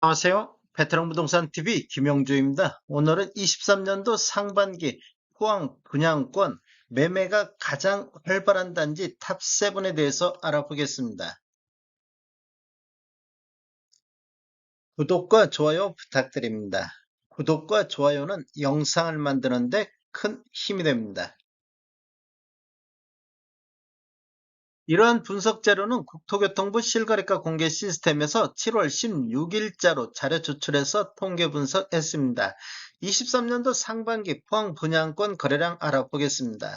안녕하세요. 베테랑 부동산 TV 김영주입니다. 오늘은 23년도 상반기 포항 분양권 매매가 가장 활발한 단지 탑7에 대해서 알아보겠습니다. 구독과 좋아요 부탁드립니다. 구독과 좋아요는 영상을 만드는데 큰 힘이 됩니다. 이러한 분석 자료는 국토교통부 실거래가 공개 시스템에서 7월 16일자로 자료 추출해서 통계 분석했습니다. 23년도 상반기 포항 분양권 거래량 알아보겠습니다.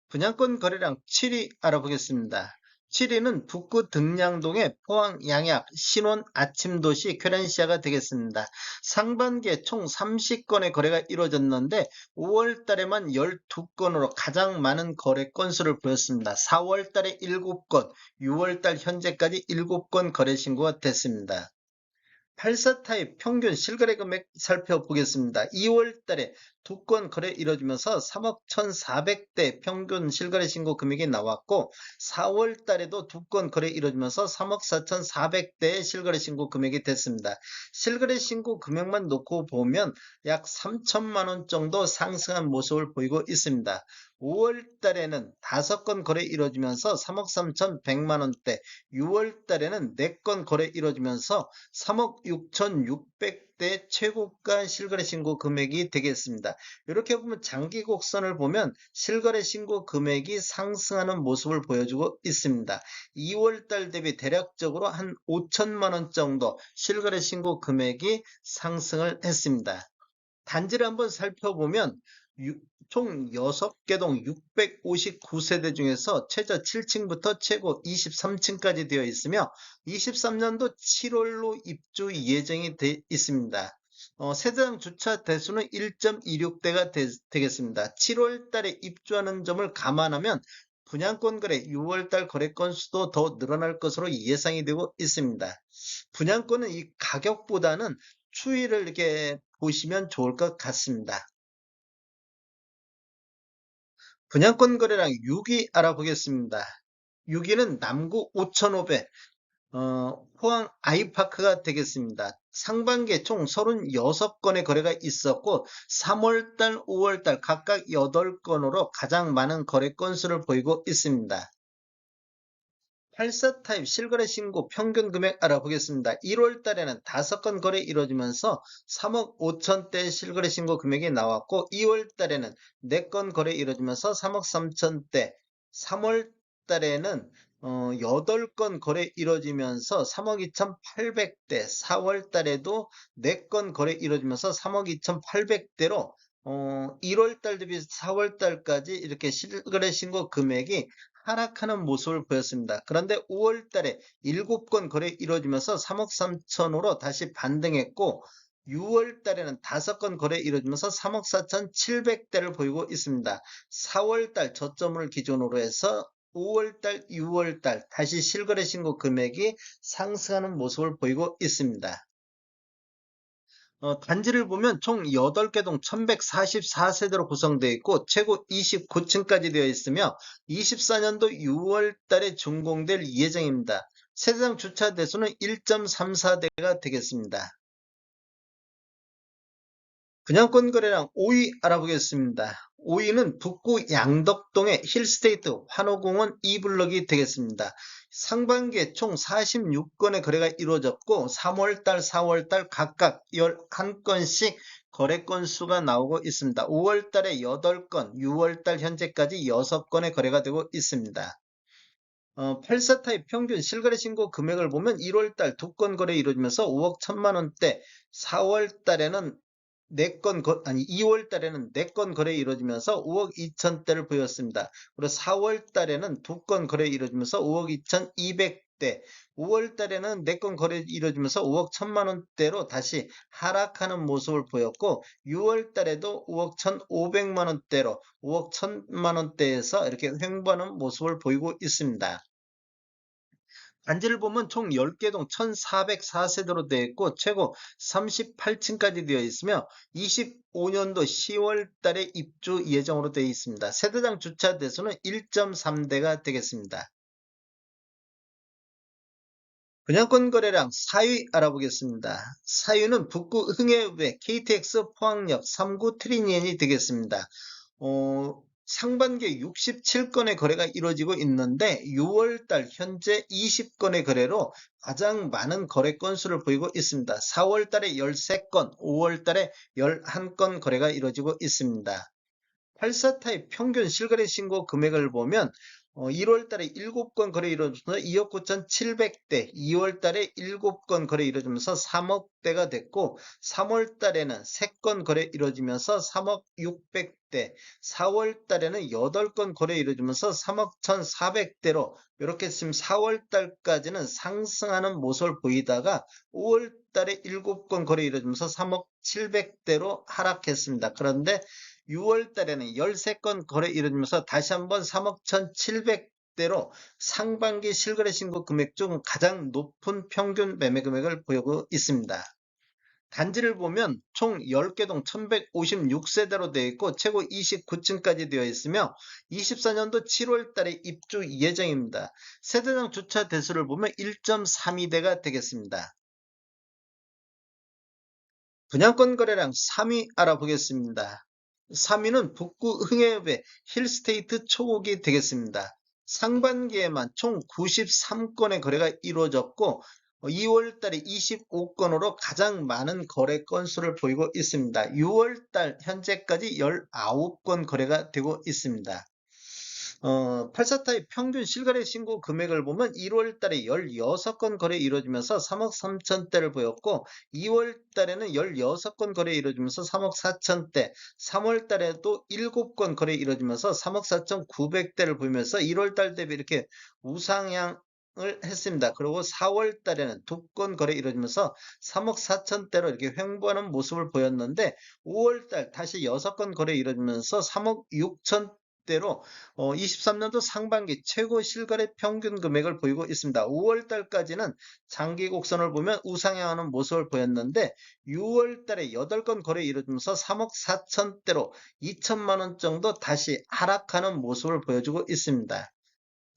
분양권 거래량 7위 알아보겠습니다. 7위는 북구 등량동의 포항 양약 신혼 아침도시 쾌렌시아가 되겠습니다. 상반기에 총 30건의 거래가 이루어졌는데 5월 달에만 12건으로 가장 많은 거래 건수를 보였습니다. 4월 달에 7건, 6월 달 현재까지 7건 거래 신고가 됐습니다. 84 타입 평균 실거래 금액 살펴보겠습니다. 2월 달에 2건 거래 이뤄지면서 3억 1,400대 평균 실거래 신고 금액이 나왔고 4월 달에도 2건 거래 이뤄지면서 3억 4,400대의 실거래 신고 금액이 됐습니다. 실거래 신고 금액만 놓고 보면 약 3천만 원 정도 상승한 모습을 보이고 있습니다. 5월 달에는 5건 거래 이뤄지면서 3억 3,100만 원대, 6월 달에는 4건 거래 이뤄지면서 3억 6,600대 최고가 실거래 신고 금액이 되겠습니다. 이렇게 보면 장기 곡선을 보면 실거래 신고 금액이 상승하는 모습을 보여주고 있습니다. 2월 달 대비 대략적으로 한 5천만 원 정도 실거래 신고 금액이 상승을 했습니다. 단지를 한번 살펴보면 총 6개 동 659세대 중에서 최저 7층부터 최고 23층까지 되어 있으며 23년도 7월로 입주 예정이 돼 있습니다. 세대당 주차 대수는 1.26대가 되겠습니다. 7월 달에 입주하는 점을 감안하면 분양권 거래 6월 달 거래 건수도 더 늘어날 것으로 예상이 되고 있습니다. 분양권은 이 가격보다는 추이를 이렇게 보시면 좋을 것 같습니다. 분양권 거래량 6위 알아보겠습니다. 6위는 남구 5,500, 포항 아이파크가 되겠습니다. 상반기에 총 36건의 거래가 있었고 3월달, 5월달 각각 8건으로 가장 많은 거래 건수를 보이고 있습니다. 84 타입 실거래 신고 평균 금액 알아보겠습니다. 1월 달에는 5건 거래 이루어지면서 3억 5천대 실거래 신고 금액이 나왔고 2월 달에는 4건 거래 이루어지면서 3억 3천대, 3월 달에는 8건 거래 이루어지면서 3억 2,800대, 4월 달에도 4건 거래 이루어지면서 3억 2,800대로 1월 달 대비 4월 달까지 이렇게 실거래 신고 금액이 하락하는 모습을 보였습니다. 그런데 5월 달에 7건 거래 이루어지면서 3억 3천으로 다시 반등했고 6월 달에는 5건 거래 이루어지면서 3억 4,700대를 보이고 있습니다. 4월 달 저점을 기준으로 해서 5월 달, 6월 달 다시 실거래 신고 금액이 상승하는 모습을 보이고 있습니다. 단지를 보면 총 8개 동 1144세대로 구성되어 있고 최고 29층까지 되어 있으며 24년도 6월 달에 준공될 예정입니다. 세대당 주차 대수는 1.34대가 되겠습니다. 분양권 거래량 5위 알아보겠습니다. 5위는 북구 양덕동의 힐스테이트 환호공원 2블럭이 되겠습니다. 상반기에 총 46건의 거래가 이루어졌고 3월달, 4월달 각각 11건씩 거래 건수가 나오고 있습니다. 5월달에 8건, 6월달 현재까지 6건의 거래가 되고 있습니다. 84 타입 평균 실거래 신고 금액을 보면 1월달 2건 거래 이루어지면서 5억 1천만 원대, 4월달에는 2월 달에는 4건 거래 이루어지면서 5억 2천대를 보였습니다. 그리고 4월 달에는 2건 거래 이루어지면서 5억 2,200대, 5월 달에는 4건 거래 이루어지면서 5억 1천만 원대로 다시 하락하는 모습을 보였고 6월 달에도 5억 1,500만 원대로 5억 1천만 원대에서 이렇게 횡보하는 모습을 보이고 있습니다. 단지를 보면 총 10개 동 1,404세대로 되어 있고 최고 38층까지 되어 있으며 25년도 10월 달에 입주 예정으로 되어 있습니다. 세대당 주차 대수는 1.3대가 되겠습니다. 분양권 거래량 4위 알아보겠습니다. 4위는 북구 흥해읍의 KTX 포항역 3구 트리니엔이 되겠습니다. 상반기에 67건의 거래가 이루어지고 있는데 6월달 현재 20건의 거래로 가장 많은 거래 건수를 보이고 있습니다. 4월달에 13건, 5월달에 11건 거래가 이루어지고 있습니다. 84타입 평균 실거래 신고 금액을 보면 1월 달에 7건 거래 이루어지면서 2억 9,700대, 2월 달에 7건 거래 이루어지면서 3억대가 됐고 3월 달에는 3건 거래 이루어지면서 3억 600대, 4월 달에는 8건 거래 이루어지면서 3억 1,400대로 이렇게 지금 4월 달까지는 상승하는 모습을 보이다가 5월 달에 7건 거래 이루어지면서 3억 700대로 하락했습니다. 그런데 6월 달에는 13건 거래 이루어지면서 다시 한번 3억 1,700대로 상반기 실거래 신고 금액 중 가장 높은 평균 매매 금액을 보이고 있습니다. 단지를 보면 총 10개 동 1156세대로 되어 있고 최고 29층까지 되어 있으며 24년도 7월 달에 입주 예정입니다. 세대당 주차 대수를 보면 1.32대가 되겠습니다. 분양권 거래량 3위 알아보겠습니다. 3위는 북구 흥해읍의 힐스테이트 초곡이 되겠습니다. 상반기에만 총 93건의 거래가 이루어졌고 2월 달에 25건으로 가장 많은 거래 건수를 보이고 있습니다. 6월 달 현재까지 19건 거래가 되고 있습니다. 84타입 평균 실거래 신고 금액을 보면 1월 달에 16건 거래 이루어지면서 3억 3천대를 보였고 2월 달에는 16건 거래 이루어지면서 3억 4천대, 3월 달에도 7건 거래 이루어지면서 3억 4천9백대를 보이면서 1월 달 대비 이렇게 우상향 을 했습니다. 그리고 4월 달에는 2건 거래 이루어지면서 3억 4천대로 이렇게 횡보하는 모습을 보였는데 5월 달 다시 6건 거래 이루어지면서 3억 6천 대로 23년도 상반기 최고 실거래 평균 금액을 보이고 있습니다. 5월 달까지는 장기 곡선을 보면 우상향하는 모습을 보였는데 6월 달에 8건 거래 이루어지면서 3억 4천대로 2천만 원 정도 다시 하락하는 모습을 보여주고 있습니다.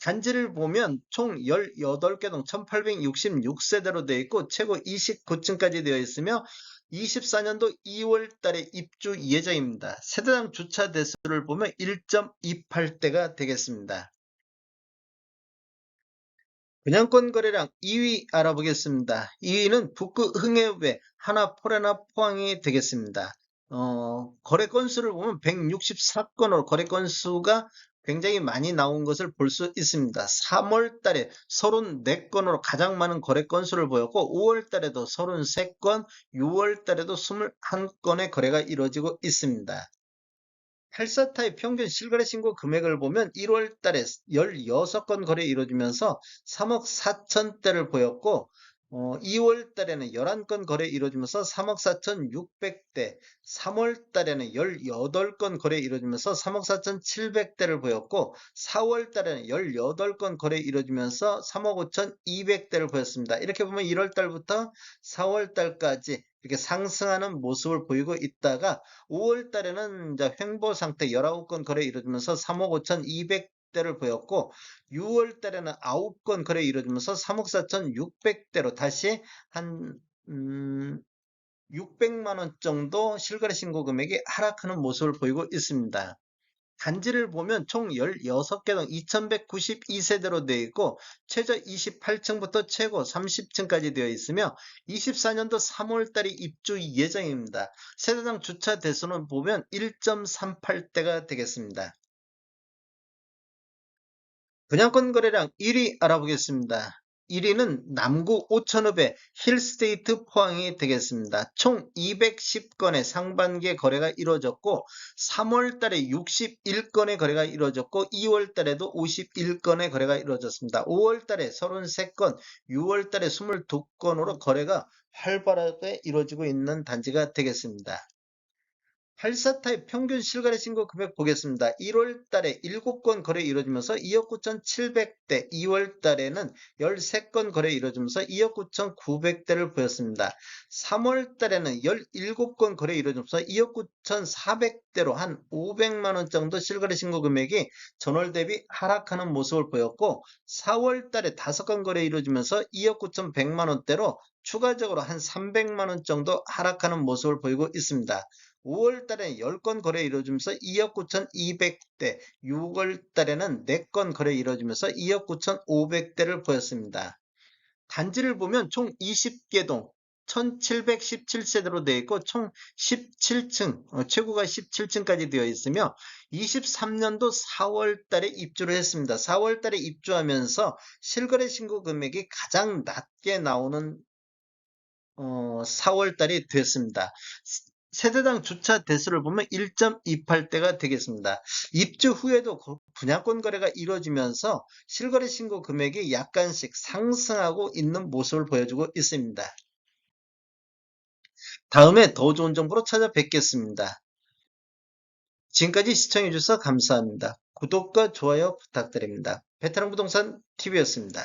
단지를 보면 총 18개 동 1866세대로 되어 있고 최고 29층까지 되어 있으며 24년도 2월 달에 입주 예정입니다. 세대당 주차 대수를 보면 1.28대가 되겠습니다. 분양권 거래량 2위 알아보겠습니다. 2위는 북구 흥해읍의 하나 포레나 포항이 되겠습니다. 거래 건수를 보면 164건으로 거래 건수가 굉장히 많이 나온 것을 볼 수 있습니다. 3월 달에 34건으로 가장 많은 거래 건수를 보였고 5월 달에도 33건, 6월 달에도 21건의 거래가 이루어지고 있습니다. 84타입 평균 실거래 신고 금액을 보면 1월 달에 16건 거래 이루어지면서 3억 4천대를 보였고 2월 달에는 11건 거래 이루어지면서 3억 4천6백대, 3월 달에는 18건 거래 이루어지면서 3억 4천7백대를 보였고 4월 달에는 18건 거래 이루어지면서 3억 5천2백대를 보였습니다. 이렇게 보면 1월 달부터 4월 달까지 이렇게 상승하는 모습을 보이고 있다가 5월 달에는 이제 횡보 상태 19건 거래 이루어지면서 3억 5천2백대를 보였고 6월 달에는 9건 거래 이루어지면서 3억 4천6백대로 다시 한 600만 원 정도 실거래 신고 금액이 하락하는 모습을 보이고 있습니다. 단지를 보면 총 16개 동 2192세대로 되어 있고 최저 28층부터 최고 30층까지 되어 있으며 24년도 3월 달에 입주 예정입니다. 세대당 주차 대수는 보면 1.38대가 되겠습니다. 분양권 거래량 1위 알아보겠습니다. 1위는 남구 오천읍의 힐스테이트 포항이 되겠습니다. 총 210건의 상반기에 거래가 이루어졌고 3월 달에 61건의 거래가 이루어졌고 2월 달에도 51건의 거래가 이루어졌습니다. 5월 달에 33건, 6월 달에 22건으로 거래가 활발하게 이루어지고 있는 단지가 되겠습니다. 84타입 평균 실거래 신고 금액 보겠습니다. 1월 달에 7건 거래 이루어지면서 2억 9,700대, 2월 달에는 13건 거래 이루어지면서 2억 9,900대를 보였습니다. 3월 달에는 17건 거래 이루어지면서 2억 9,400대로 한 500만 원 정도 실거래 신고 금액이 전월 대비 하락하는 모습을 보였고, 4월 달에 5건 거래 이루어지면서 2억 9,100만 원대로 추가적으로 한 300만 원 정도 하락하는 모습을 보이고 있습니다. 5월 달에 10건 거래 이루어지면서 2억 9,200대, 6월 달에는 4건 거래 이루어지면서 2억 9,500대를 보였습니다. 단지를 보면 총 20개 동 1717세대로 되어 있고 총 17층, 최고가 17층까지 되어 있으며 23년도 4월 달에 입주를 했습니다. 4월 달에 입주하면서 실거래 신고 금액이 가장 낮게 나오는 4월 달이 됐습니다. 세대당 주차 대수를 보면 1.28대가 되겠습니다. 입주 후에도 분양권 거래가 이루어지면서 실거래 신고 금액이 약간씩 상승하고 있는 모습을 보여주고 있습니다. 다음에 더 좋은 정보로 찾아뵙겠습니다. 지금까지 시청해주셔서 감사합니다. 구독과 좋아요 부탁드립니다. 베테랑 부동산 TV였습니다.